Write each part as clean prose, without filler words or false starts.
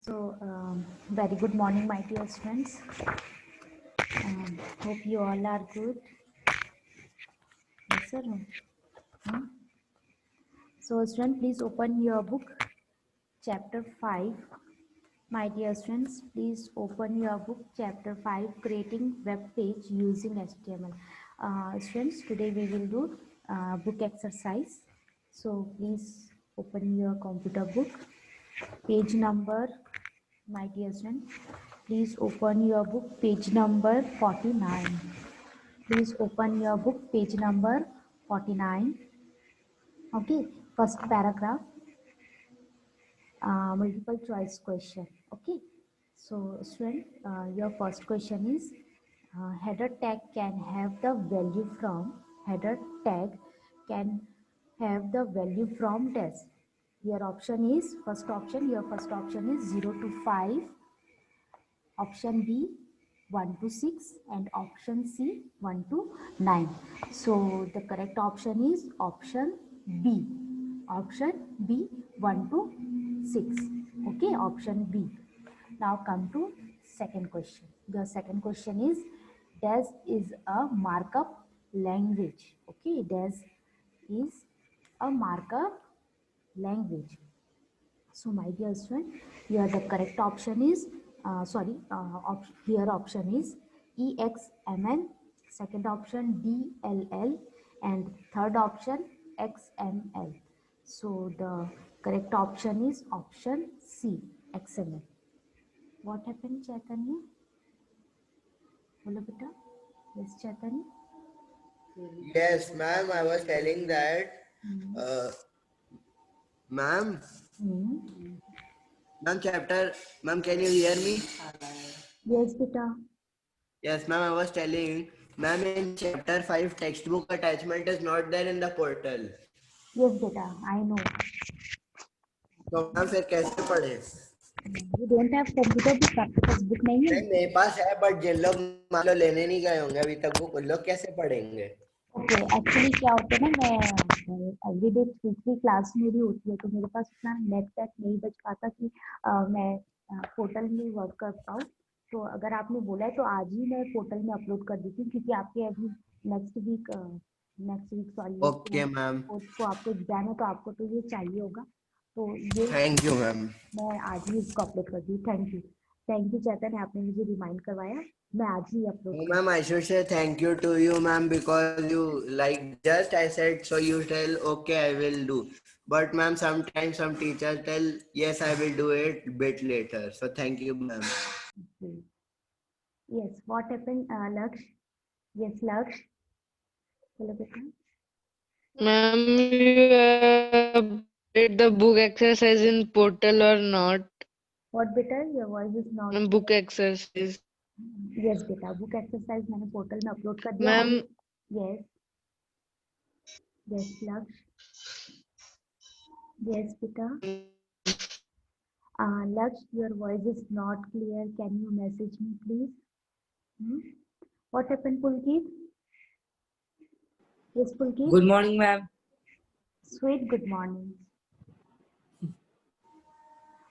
So, very good morning, my dear students. Hope you all are good. Yes, sir. Hmm? So, student, please open your book, chapter 5. My dear students, please open your book, chapter 5, creating web page using HTML. Students, today we will do book exercise. So, please open your computer book, page number. My dear student, please open your book, page number 49. Please open your book, page number 49. Okay, first paragraph, multiple choice question. Okay, so student, your first question is header tag can have the value from header tag can have the value from test. Your option is first option. Your first option is 0 to 5. Option B 1 to 6 and option C 1 to 9. So the correct option is option B. Option B 1 to 6. Okay, option B. Now come to second question. The second question is DAS is a markup language. Okay, DAS is a markup language. So my dear student, here the correct option is, here option is EXML, second option DLL, and third option XML. So the correct option is option C, XML. What happened, Chaitanya? Hello, beta. Yes, Chaitanya. Yes, ma'am, I was telling that, uh, ma'am, ma'am, can you hear me? Yes, beta. Yes, ma'am, I was telling, ma'am, in chapter 5, textbook attachment is not there in the portal. Yes, beta. I know. तो ma'am फिर कैसे पढ़े? You don't have computer book, आपके पास book नहीं है? नहीं, मेरे पास है, बट जिन लोग मान लो लेने नहीं गए होंगे अभी तक बुक, उन लोग कैसे पढ़ेंगे? ओके, एक्चुअली क्या होता है ना, मैं एवरीडे तीसरी क्लास मेरी होती है, तो मेरे पास उतना नेट पैक नहीं बच पाता कि मैं पोर्टल में वर्क कर पाऊँ। तो अगर आपने बोला है तो आज ही मैं पोर्टल में अपलोड कर देती हूँ, क्योंकि आपके अभी next week sorry okay ma'am, को आपको एग्जाम है, तो आपको तो ये चाहिए होगा। तो ये थैंक यू मैम। मैं आज ही इसको अपलोड कर दी। थैंक यू चैतन्य, आपने मुझे रिमाइंड करवाया। मैं आज ही अपलोड No, कर। ma'am, I should say thank you to you, ma'am, because you like just I said, so you tell, okay, I will do. But ma'am, sometimes some teachers tell, yes, I will do it bit later. So thank you, ma'am. Yes, what happened, Laksh? Yes, Laksh. Hello, beta. Ma'am, you have updated the book exercise in portal or not? What beta? Your voice is not Ma'am, book exercise. Yes, beta. Book exercise मैंने portal में upload कर दिया। Ma'am, Yes, yes, Laksh. Yes, beta. Laksh, your voice is not clear. Can you message me, please? What happened, Pulkit? Yes, Pulkit. Good morning, ma'am. Sweet, good morning.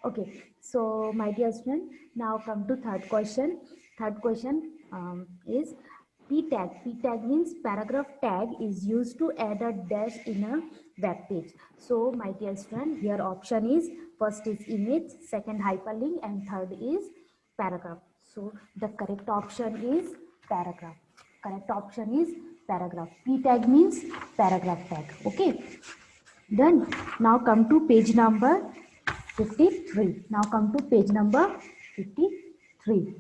Okay, so my dear student, now come to third question. Third question is P tag. P tag means paragraph tag is used to add a dash in a web page. So my dear student, here option is first is image, second hyperlink, and third is paragraph. So the correct option is paragraph. Correct option is paragraph. P tag means paragraph tag. Okay. Done. Now come to page number 53. Now come to page number 53.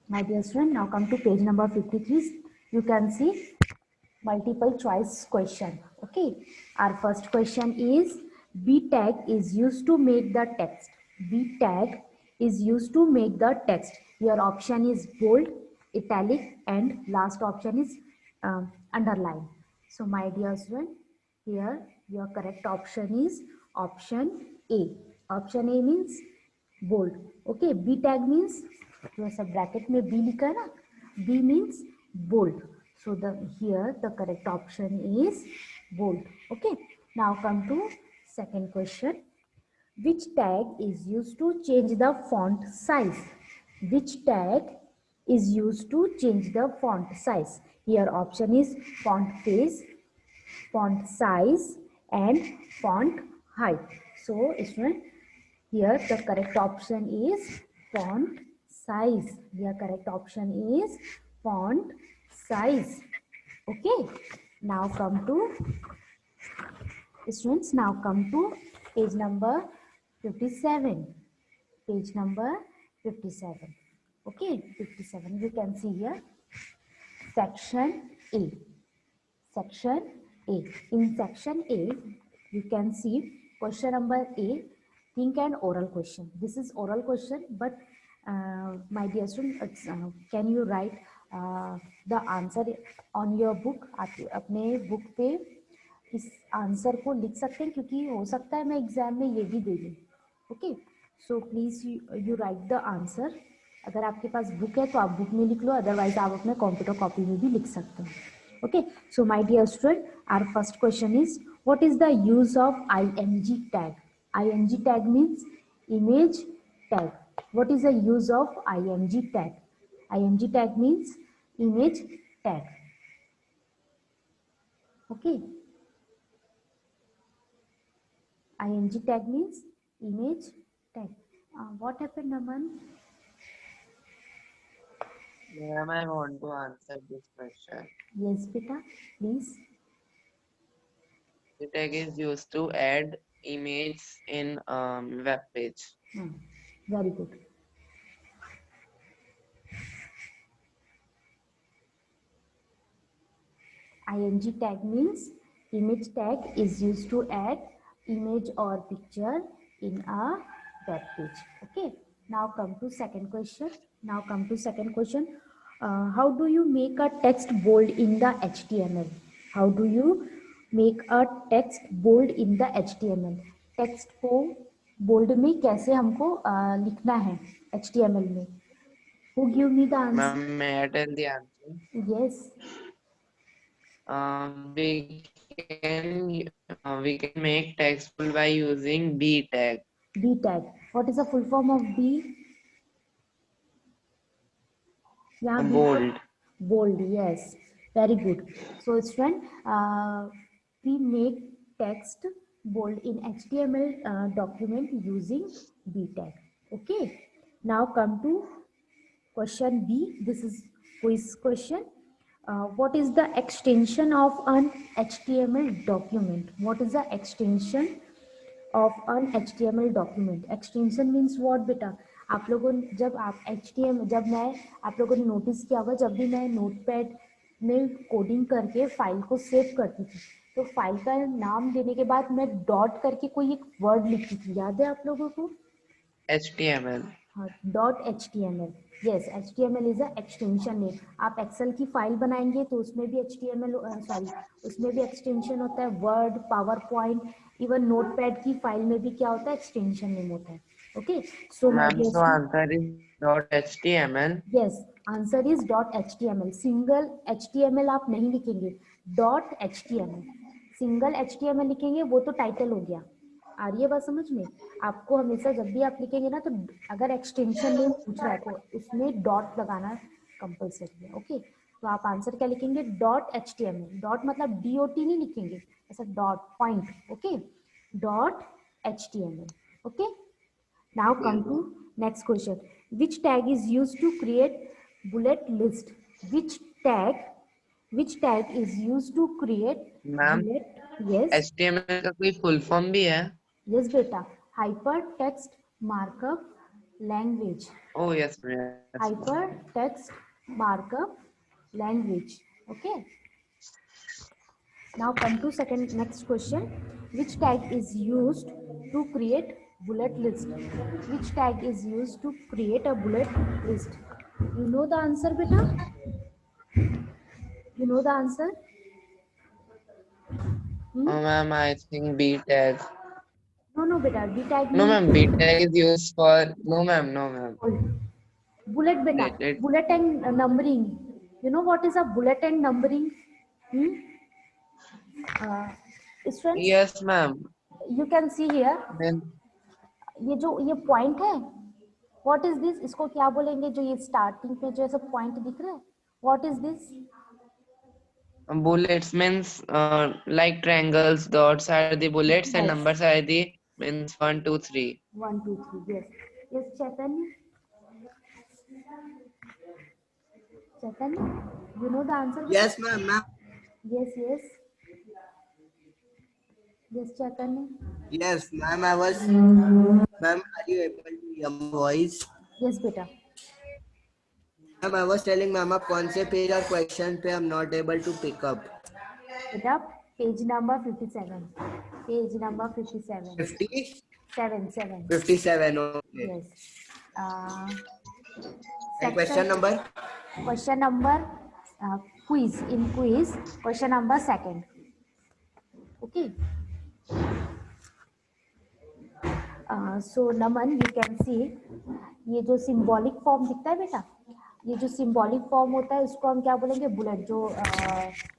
My dear student, now come to page number 53. You can see multiple choice question. Okay. Our first question is B tag is used to make the text. B tag is used to make the text. Your option is bold, italic, and last option is underline. So my dear student, here your correct option is option A. Option A means bold. Okay, B tag means जो ऐसा bracket में B लिखा है ना, B means bold. So the here the correct option is bold. Okay, now come to second question. Which tag is used to change the font size? Which tag is used to change the font size? Here option is font face, font size and font height. So student, here the correct option is font size. Here correct option is font size. Okay. Now come to students. Now come to page number 57. Page number 57. Okay, 57. You can see here section A. Section A. In section A, you can see question number A, think and oral question. This is oral question, but my dear student, can you write the answer on your book? आप अपने book पे इस answer को लिख सकते हैं, क्योंकि हो सकता है मैं एग्जाम में ये भी दे दूँ. Okay, so please you right the answer. अगर आपके पास बुक है तो आप बुक में लिख लो, अदरवाइज आप अपने कंप्यूटर कॉपी में भी लिख सकते हैं. Okay, so my dear student, our first question is, what is the use of ing tag? Ing tag means image tag. What is the use of ing tag? Ing tag means image tag. Okay. Ing tag means image tag. What happened, Naman? Ma'am, I want to answer this question. Yes, beta, please. The tag is used to add images in web page. Very good. Ing tag means image tag is used to add image or picture in a web page. Okay. Now come to second question. How do you make a text bold in the HTML? How do you make a text bold in the HTML? Text को bold में कैसे हमको लिखना है HTML में? Who give me the answer? Ma'am, may I tell the answer? Yes. We can make text bold by using B tag. B tag. What is the full form of B? Yeah, Bold. Bold, yes. Very good. So student, we make text bold in HTML document using B tag. Okay. Now come to question B. This is quiz question. What is the extension of an HTML document? What is the extension of an HTML document? Extension means what बेटा? आप लोगों ने जब आप HTML जब मैं आप लोगों ने नोटिस किया होगा, जब भी मैं नोटपैड में कोडिंग करके फाइल को सेव करती थी, तो फाइल का नाम देने के बाद मैं डॉट करके कोई एक वर्ड लिखती थी. याद है आप लोगों को? HTML. .html. Yes, HTML is a extension name. आप एक्सेल की फाइल बनाएंगे तो उसमें भी HTML उसमें भी एक्सटेंशन होता है. Word, power point, even notepad की फाइल में भी क्या होता है? एक्सटेंशन नेम होता है. Okay, so Ma'am, so answer is .html. Yes, answer is .html. Single HTML आप नहीं लिखेंगे, .html. सिंगल HTML लिखेंगे वो तो टाइटल हो गया. आ रही है बात समझ में? आपको हमेशा जब भी आप लिखेंगे ना, तो अगर एक्सटेंशन नेम पूछ रहा है तो उसमें डॉट लगाना कंपलसरी है. ओके, तो आप आंसर क्या लिखेंगे? .html. डॉट मतलब DOT नहीं लिखेंगे, ऐसा dot point. Okay, .html. Okay. Now come to next question. Which tag is used to create bullet list? Which tag is used to create Ma'am, bullet? Yes. HTML का कोई full form भी है? Yes, beta. Hypertext markup language. Oh yes, ma'am. Hypertext markup language. Okay. Now come to next question. Which tag is used to create bullet list? Which tag is used to create a bullet list? You know the answer, beta? You know the answer? Oh ma'am, I think B tag. No, beta. B tag. No ma'am, B tag is used for. No ma'am. Bullet, beta. Bullet and numbering. You know what is a bullet and numbering? Students? Yes ma'am. You can see here. Then ये जो ये point है, what is this, इसको क्या बोलेंगे? जो ये starting पे जो ऐसा पॉइंट दिख रहा है, what is this? Bullets means like triangles, dots are the bullets, and Yes. numbers are the means 1, 2, 3. 1 2 3, yes. Yes, Chaitanya. Chaitanya, you know the answer? Yes, ma'am. Ma'am. Yes, yes. Yes, Chaitanya. Yes, ma'am. Ma'am, are you able to hear my voice? Yes, beta. Ma'am, I was telling ma'am आप कौन से page और question पे I'm not able to pick up. Beta, page number 57. Page number 57. 50? 7. 57. Okay. Yes. Uh, And question number? Question number quiz. In quiz, question number 2. Okay. So Naman, you can see ये जो symbolic form दिखता है बेटा, ये जो symbolic form होता है उसको हम क्या बोलेंगे? बुलेट।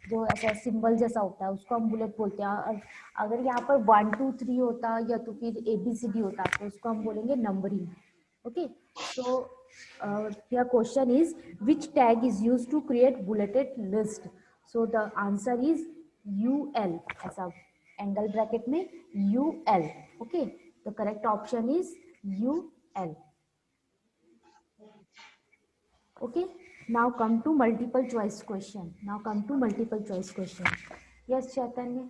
जो ऐसा सिंबल जैसा होता है उसको हम बुलेट बोलते हैं। और अगर यहाँ पर 1 2 3 होता या तो फिर ABCD होता तो उसको हम बोलेंगे numbering. Okay, so here question is which tag is used to create bulleted list? So the answer is UL, ऐसा एंगल ब्रैकेट में UL। Okay, the correct option is UL। Okay, now come to multiple choice question. Yes, Chaitanya,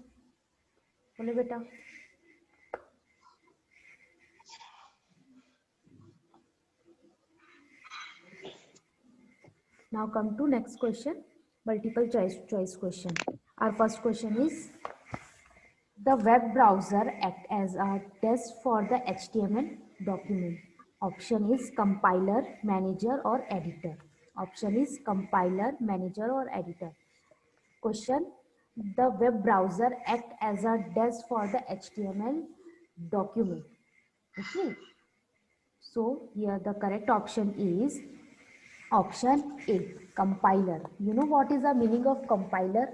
बोलो बेटा। Now come to next question, multiple choice question. Our first question is, the web browser act as a test for the HTML document. Option is compiler, manager or editor. Option is compiler, manager or editor. Question, the web browser act as a desk for the HTML document. Okay, so here the correct option is option A, compiler. You know what is the meaning of compiler?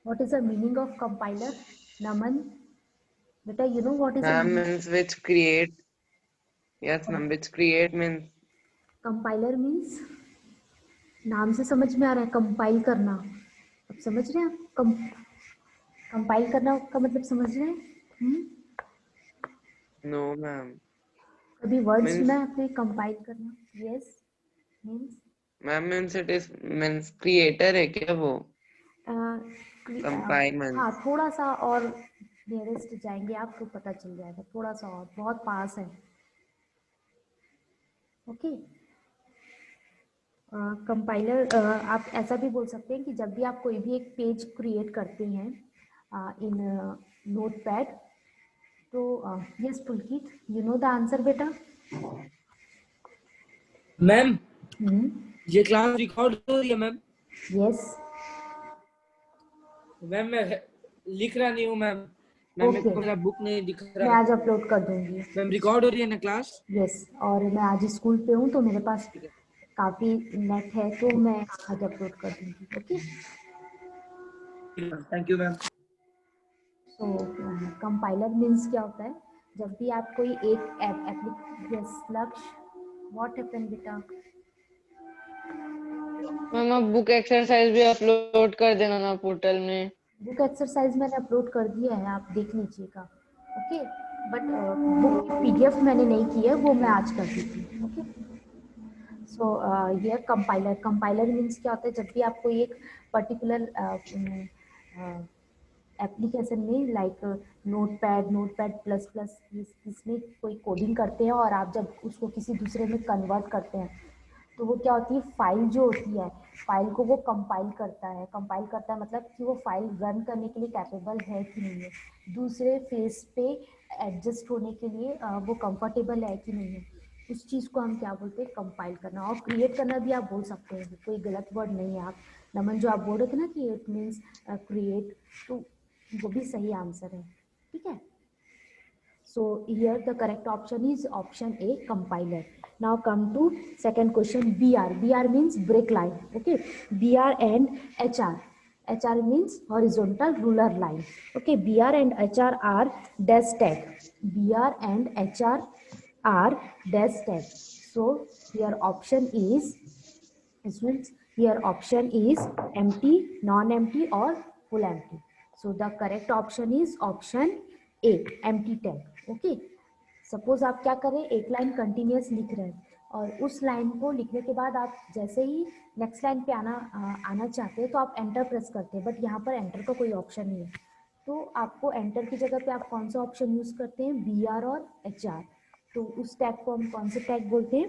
What is the meaning of compiler? Naman, beta, you know what is the Ma'am meaning? means which create. Yes, ma'am, which create means compiler means, नाम से समझ में आ रहा है compile करना। अब समझ रहे हैं आप? कंपाइल करना का मतलब समझ रहे हैं? no, ma'am. कभी वर्ड Means सुना है आपने कंपाइल करना? Yes, means ma'am means it is means creator है क्या वो? Compile means. हाँ, थोड़ा सा और नियरेस्ट जाएंगे आपको पता चल जाएगा, थोड़ा सा और, बहुत पास है। ओके, कंपाइलर आप ऐसा भी बोल सकते हैं कि जब भी आप कोई भी एक पेज क्रिएट करते हैं इन नोटपैड, तो yes Pulkit, you know the answer बेटा? मैम ये क्लास रिकॉर्ड हो रही है मैम? यस मैम मैं लिख रहा नहीं हूँ मैम। Ma'am Okay. मेरे को मेरा बुक नहीं दिख मैं रहा। आज अपलोड कर दूंगी। मैम रिकॉर्ड हो रही है ना क्लास? यस, और मैं आज स्कूल पे हूँ तो मेरे पास काफी नेट है, तो मैं आज अपलोड कर दूंगी। Okay, thank you ma'am. So compiler means क्या होता है? जब भी आप कोई एक यस लक्ष्य, व्हाट हैपन बेटा? मैम आप बुक एक्सरसाइज भी अपलोड कर देना ना पोर्टल में। बुक एक्सरसाइज मैंने अपलोड कर दिया है, आप देख लीजिएगा। ओके, बट बुक की PDF मैंने नहीं की है, वो मैं आज कर दी थी। ओके, सो ये कंपाइलर मीन्स क्या होता है? जब भी आप कोई एक पर्टिकुलर एप्लीकेशन में लाइक नोटपैड प्लस प्लस इसमें कोई कोडिंग करते हैं और आप जब उसको किसी दूसरे में कन्वर्ट करते हैं तो वो क्या होती है? फाइल जो होती है, फाइल को वो कंपाइल करता है मतलब कि वो फाइल रन करने के लिए कैपेबल है कि नहीं है, दूसरे फेस पे एडजस्ट होने के लिए वो कंफर्टेबल है कि नहीं है, उस चीज़ को हम क्या बोलते हैं? कंपाइल करना। और क्रिएट करना भी आप बोल सकते हैं, कोई गलत वर्ड नहीं है। आप नमन जो आप बोल रहे थे ना कि इट मीन्स क्रिएट, तो वो भी सही आंसर है। ठीक है, so here the correct option is option A, compiler. Now come to second question, BR means break line. Okay, BR and HR means horizontal ruler line. Okay, BR and HR are dash tag. BR and HR are dash tag. So here option is, students, here option is empty, non-empty or full empty. So the correct option is option A, empty tag. Okay. Suppose आप क्या करें, एक line continuous लिख रहे हैं और उस line को लिखने के बाद आप जैसे ही नेक्स्ट लाइन पे आना चाहते हैं तो आप एंटर प्रेस करते हैं, बट यहाँ पर एंटर का कोई ऑप्शन नहीं है। तो आपको एंटर की जगह पे आप कौन सा ऑप्शन यूज करते हैं, BR और HR। तो उस टैग को हम कौन से टैग बोलते हैं,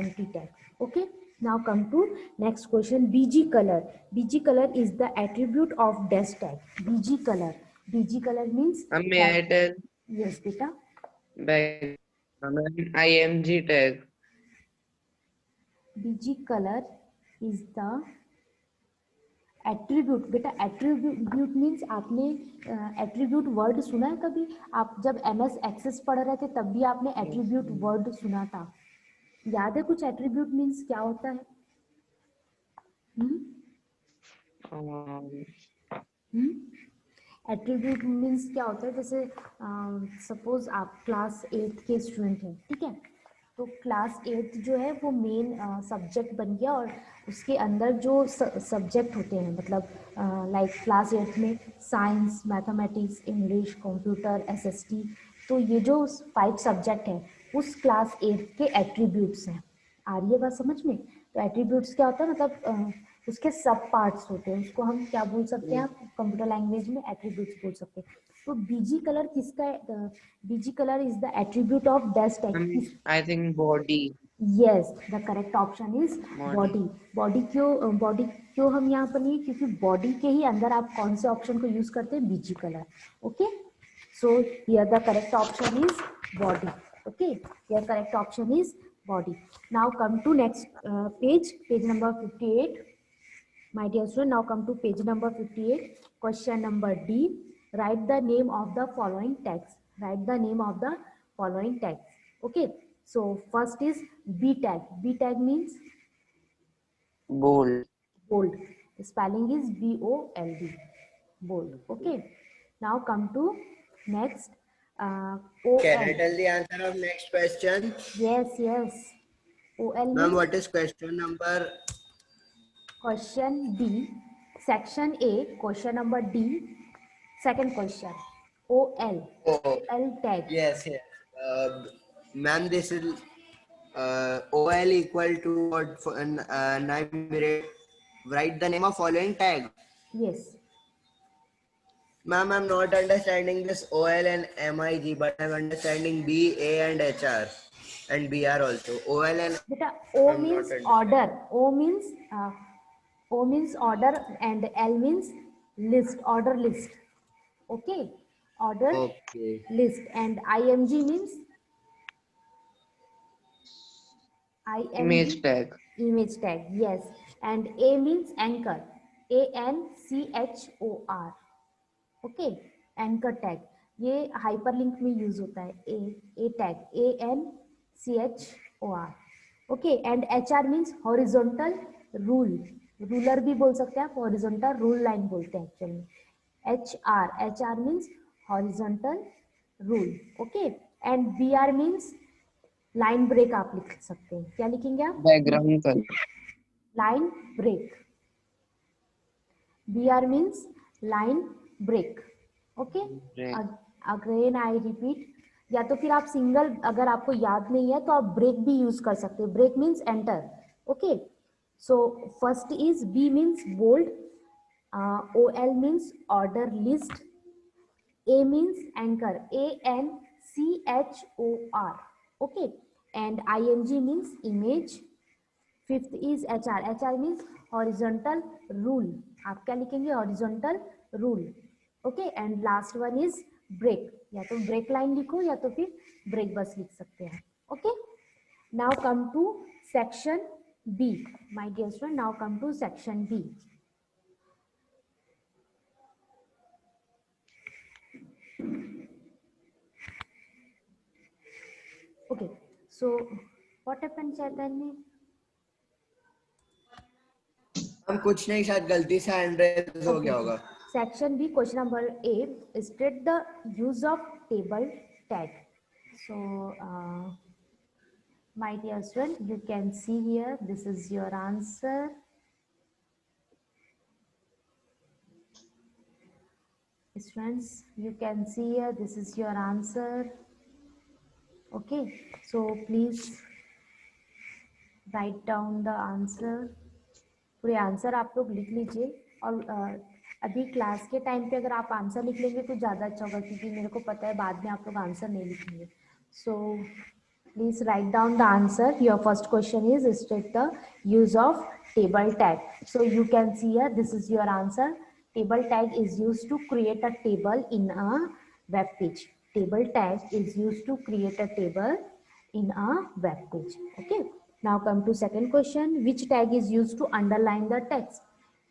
empty tag. Okay, now come to next question. BG colour, BG colour is the attribute of dash tag. BG colour, BG colour means, May I tell? Yes बेटा, Back. IMG tag. BG color is the attribute. बेटा attribute means, आपने attribute word सुना है कभी? आप जब MS access पढ़ रहे थे तब भी आपने एट्रीब्यूट वर्ड सुना था, याद है कुछ एट्रीब्यूट मीन्स क्या होता है? एट्रीब्यूट मीन्स क्या होता है, जैसे सपोज आप क्लास 8 के स्टूडेंट हैं, ठीक है, तो क्लास 8 जो है वो मेन सब्जेक्ट बन गया और उसके अंदर जो सब्जेक्ट होते हैं, मतलब लाइक क्लास 8 में science, mathematics, English, computer, SST, तो ये जो 5 सब्जेक्ट हैं उस क्लास 8 के एट्रीब्यूट्स हैं। आ रही है बात समझ में? तो एट्रीब्यूट्स क्या होता है, मतलब उसके सब पार्ट्स होते हैं, उसको हम क्या बोल सकते हैं, आप कंप्यूटर लैंग्वेज में एट्रीब्यूट्स बोल सकते हैं। तो BG कलर किसका, BG colour is the attribute of dash tag. I think body. Yes, the correct option is body. Body क्यों हम यहाँ पर नहीं, क्योंकि बॉडी के ही अंदर आप कौन से ऑप्शन को यूज करते हैं, BG colour. Okay, so here the correct option is body. Okay, here correct option is body. Now come to next page number 58. My dear student, now come to page number 58. Question number D. Write the name of the following tags. Write the name of the following tags. Okay. So first is B tag. B tag means Bold. bold. The spelling is BOLD. Bold. Okay. Now come to next. OL. Can I tell the answer of next question? Yes, yes. OL Ma'am, means what is question number? question D, section A, question number D, second question. OL. Oh, L tag. yes. Ma'am, this is OL equal to what? Write the name of following tag. Yes. Ma'am, I'm not understanding this OL and MIG, but I'm understanding B, A, and HR, and BR also. OL and Beta, O I'm means not order. O means order, and L means list. Order list. Okay. Order okay. list, and IMG means Image tag. Image tag. Yes. And A means anchor. ANCHOR. Okay, anchor tag, ये hyperlink में use होता है। A tag, ANCHOR। Okay, and HR means horizontal rule, ruler भी बोल सकते हैं आप, horizontal rule line बोलते हैं actually. HR means horizontal rule. Okay, and BR means line break आप लिख सकते हैं। क्या लिखेंगे आप? Background color. Line break. BR means line break. Okay, again I repeat, या तो फिर आप सिंगल, अगर आपको याद नहीं है तो आप ब्रेक भी यूज कर सकते हैं। Break means enter. Okay, so first is B means bold, OL means order list, A means anchor, ANCHOR. Okay, and IMG means image. Fifth is HR. HR means horizontal rule. आप क्या लिखेंगे? horizontal rule. Okay, and last one is break. या तो break line लिखो या तो फिर break बस लिख सकते हैं। Okay, now come to section B. My dear student, now come to section B. Okay, so what happened, Chaitanya? हम कुछ नहीं, शायद गलती से हैंड हो गया होगा। Section B, question number A. State the use of table tag. So, my dear student, you can see here, this is your answer. Students, you can see here, this is your answer. Okay, so please write down the answer. पूरे answer आप लोग लिख लीजिए और अभी class के time पे अगर आप आंसर लिख लेंगे तो ज़्यादा अच्छा होगा, क्योंकि मेरे को पता है बाद में आप लोग आंसर नहीं लिखेंगे. So please write down the answer. Your first question is state the use of table tag. So you can see here, this is your answer. Table tag is used to create a table in a web page. Table tag is used to create a table in a web page. Okay. Now come to second question. Which tag is used to underline the text?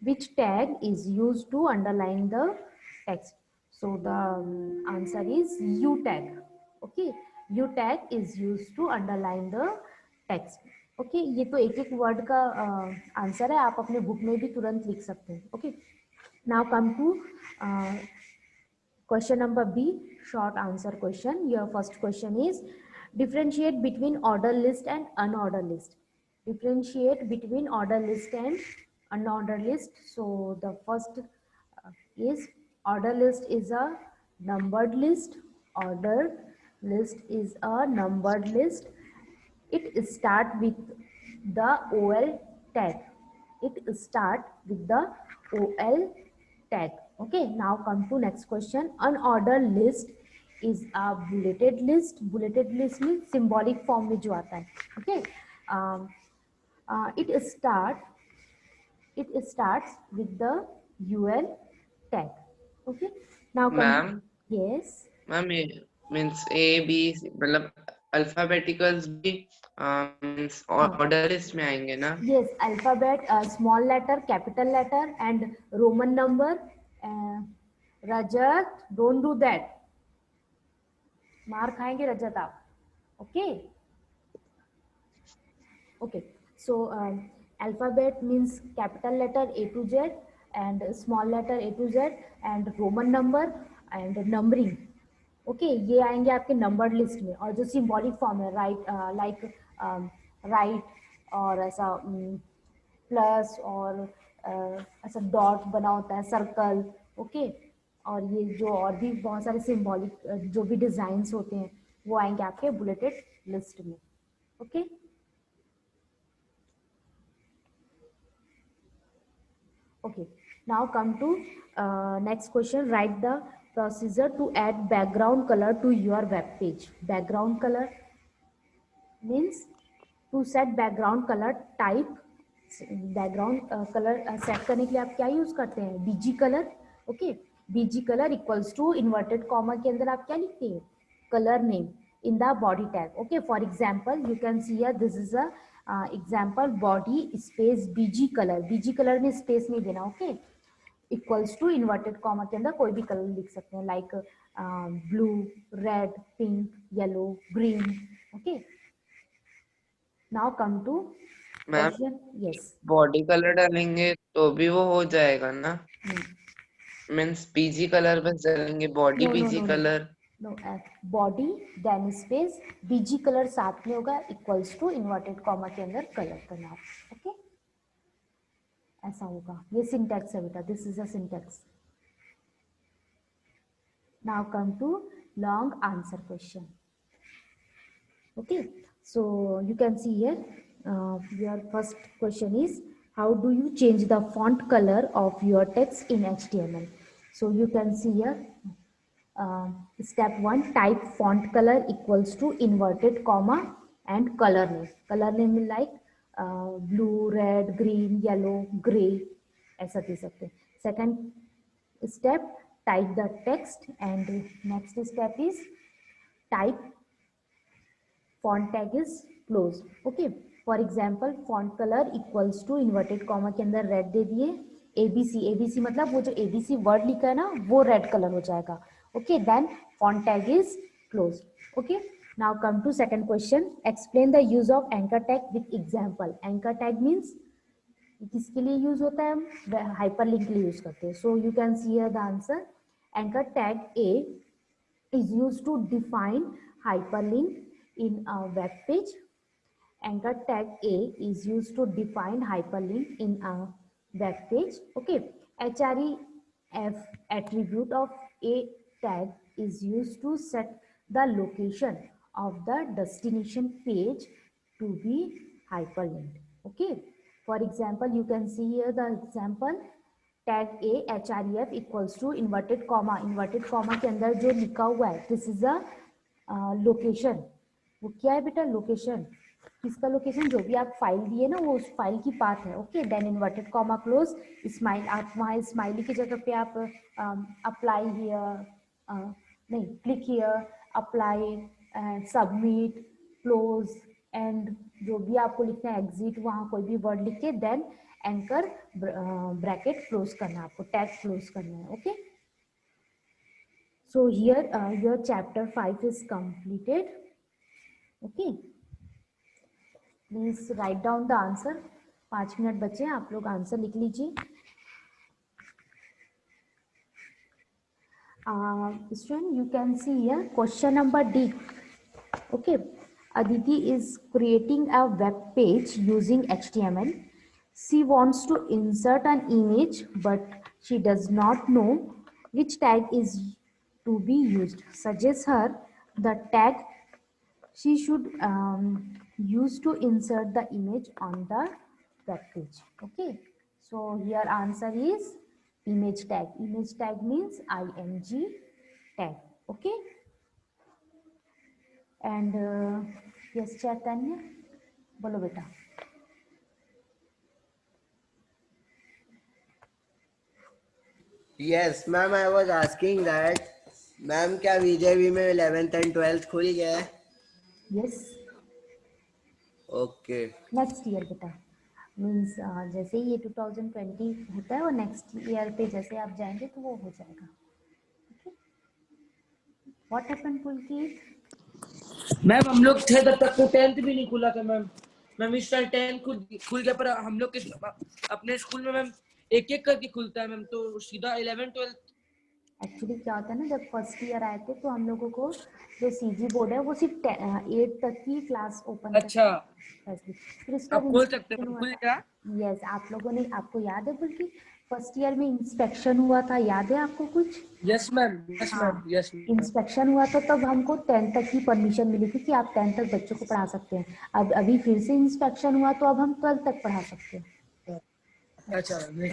Which tag is used to underline the text? So the answer is U tag. Okay. U tag is used to underline the text. Okay ये तो एक एक word का answer है, आप अपने book में भी तुरंत लिख सकते हैं. Okay now come to question number B, short answer question. Your first question is differentiate between order list and unorder list. Differentiate between order list and unorder list. So the first is order list is a numbered list. Order list is a numbered list. It start with the OL tag. It start with the OL tag. Okay, now come to next question. Unordered list is a bulleted list. Bulleted list means symbolic form में जो आता है. Okay, it starts with the UL tag. Okay, now come. Ma'am Yes. Ma'am ये means A B मतलब अल्फाबेटिकल्स भी means order list में आएंगे ना. Yes, alphabet, small letter, capital letter, and Roman number. Rajat, don't do that. मार खाएंगे रजत आप. Okay. Okay. So alphabet means capital letter A to Z and small letter A to Z and Roman number and numbering. Okay ये आएंगे आपके numbered list में. और जो symbolic form है राइट लाइक राइट और ऐसा प्लस और ऐसा डॉट बना होता है सर्कल. ओके और ये जो और भी बहुत सारे सिंबॉलिक जो भी डिजाइन्स होते हैं वो आएंगे आपके बुलेटेड लिस्ट में. Okay okay now come to next question. Write the procedure to add background color to your web page. Background color means to set background color type. background color set करने के लिए आप क्या use करते हैं? BG colour. Okay BG colour equals to inverted comma के अंदर आप क्या लिखते हैं? Colour name in the body tag. Okay, for example you can see here, this is a example body space BG color. BG color में space नहीं देना. okay equals to inverted comma के अंदर कोई भी कलर लिख सकते हैं like blue, red, pink, yellow, green. Okay now come to question. Yes body colour डालेंगे तो भी वो हो जाएगा ना. मीन्स पीजी कलर बस डालेंगे body BG colour. No body then space BG colour साथ में होगा इक्वल्स टू इन्वर्टेड कॉमा के अंदर कलर का नाम. ओके ऐसा होगा. ये सिंटैक्स है बेटा. This is a syntax. Now come to long answer question. Okay so you can see here your first question is how do you change the font colour of your text in HTML. So you can see here step 1 type font color equals to inverted comma and color name. Color name will like blue, red, green, yellow, gray ऐसा दे सकते हैं. Second step type the text and next step is type font tag is closed. Okay, for example font color equals to inverted comma के अंदर red दे दिए. ABC मतलब वो जो ABC word लिखा है ना वो रेड कलर हो जाएगा. Okay, then font tag is closed. Okay, now come to second question. Explain the use of anchor tag with example. Anchor tag means किसके लिए यूज होता है? हम हाइपरलिंक के लिए यूज करते हैं. So you can see here the answer. Anchor tag A is used to define hyperlink in a web page. Anchor tag A is used to define hyperlink in a web page. Okay, href attribute of A tag is used to set the location of the destination page to be hyperlinked. Okay, for example, you can see here the example tag A href equals to inverted comma के अंदर जो लिखा हुआ है this is a location. वो क्या है बेटा? लोकेशन. किसका लोकेशन? जो भी आप फाइल दिए ना वो उस फाइल की पाथ है. Okay, then inverted comma close smile. आप वहाँ स्माइली की जगह पे आप अप्लाई हियर, नहीं click here, apply, submit, close and जो भी आपको लिखना है, एग्जिट, वहाँ कोई भी वर्ड लिख के देन एंकर ब्रैकेट क्लोज करना है आपको, टैग क्लोज करना है. Okay, so here your chapter 5 is completed. Okay, please write down the answer. 5 minute बचे हैं, आप लोग आंसर लिख लीजिए. Student, you can see here question number D. Okay, Aditi is creating a web page using HTML. She wants to insert an image, but she does not know which tag is to be used. Suggest her the tag she should use to insert the image on the web page. Okay, so here answer is image tag. Image tag means img tag. Okay, and yes Chaitanya, bolo beta. Yes ma'am, I was asking that ma'am क्या VJV में 11th and 12th खुल गया है? Yes, okay. Next year बेटा. Means जैसे ये 2020 होता है और नेक्स्ट ईयर पे जैसे आप जाएंगे तो वो हो जाएगा. What happened Pulkit? मैम हम लोग थे तब तक तो 10th भी नहीं खुला था मैम. मैम इस साल 10 खुल गया, पर हम लोग के अपने स्कूल में मैम एक एक करके खुलता है मैम, तो सीधा 11 12. एक्चुअली क्या होता है ना, जब फर्स्ट ईयर आए थे तो हम लोगों को जो सीजी बोर्ड है वो सिर्फ 8 तक की क्लास ओपन. अच्छा, फिर उसका अब खोल सकते हैं, खुल गया. यस, आप लोगों ने, आपको याद है बल्कि फर्स्ट ईयर में इंस्पेक्शन हुआ था, याद है आपको कुछ? Yes ma'am, yes ma'am, yes. Inspection हुआ था तब हमको 10 तक की परमिशन मिली थी कि आप 10 तक बच्चों को पढ़ा सकते हैं. अब अभी फिर से इंस्पेक्शन हुआ तो अब हम 12 तक पढ़ा सकते हैं. अच्छा नहीं.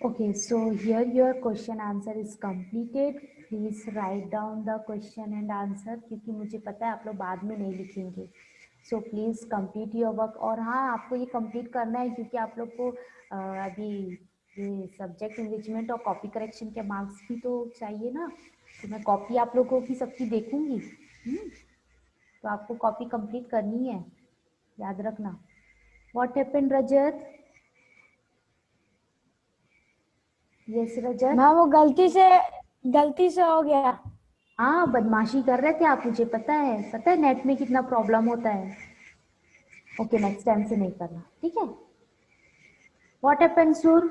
Okay, so here your question answer is completed. Please write down the question and answer, क्योंकि मुझे पता है आप लोग बाद में नहीं लिखेंगे. So please complete your work. और हाँ, आपको ये complete करना है क्योंकि आप लोग को अभी ये सब्जेक्ट इन्रिचमेंट और कॉपी करेक्शन के मार्क्स भी तो चाहिए ना. तो मैं कॉपी आप लोगों की सबकी देखूंगी. तो आपको कॉपी कंप्लीट करनी है, याद रखना. What happened Rajat? यस रजत. मैं वो गलती से हो गया. हाँ, बदमाशी कर रहे थे आप, मुझे पता है नेट में कितना प्रॉब्लम होता है. ओके, नेक्स्ट टाइम से नहीं करना, ठीक है. व्हाट हैपेंड सुर?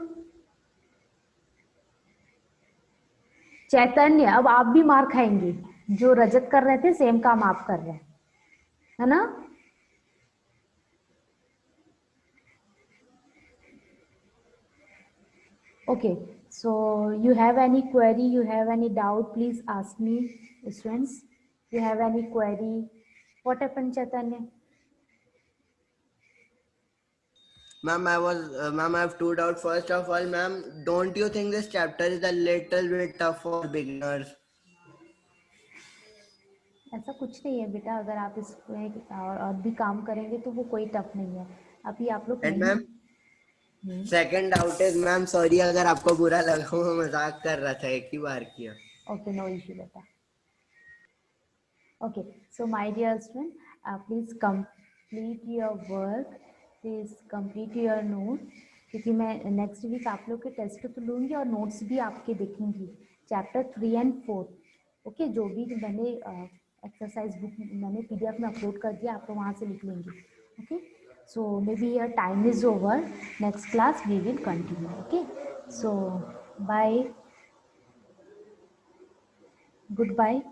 चैतन्य, अब आप भी मार खाएंगे. जो रजत कर रहे थे सेम काम आप कर रहे हैं, है ना? Okay, so you have any query, you have any doubt, please ask me, students. You have any query? What happened, Chaitanya? Ma'am, ma'am, I have two doubts. First of all, ma'am, don't you think this chapter is a little bit tough for beginners? ऐसा कुछ नहीं है बेटा, अगर आप इसमें और भी काम करेंगे तो वो कोई टफ नहीं है. अभी आप लोग. And ma'am, second doubt is, ma'am, sorry अगर आपको बुरा लगा, मैं मजाक कर रहा था, एक ही बार किया. Okay, no issue बेटा. Okay, so my dear student, please complete your work, please complete your notes, क्योंकि मैं नेक्स्ट वीक आप लोग के टेस्ट तो लूँगी और नोट्स भी आपके देखूंगी. Chapter 3 and 4. ओके, जो भी मैंने एक्सरसाइज बुक मैंने PDF में अपलोड कर दिया, आप लोग वहाँ से लिख लेंगे. Okay, so maybe your time is over. Next class we will continue. Okay. So bye, goodbye.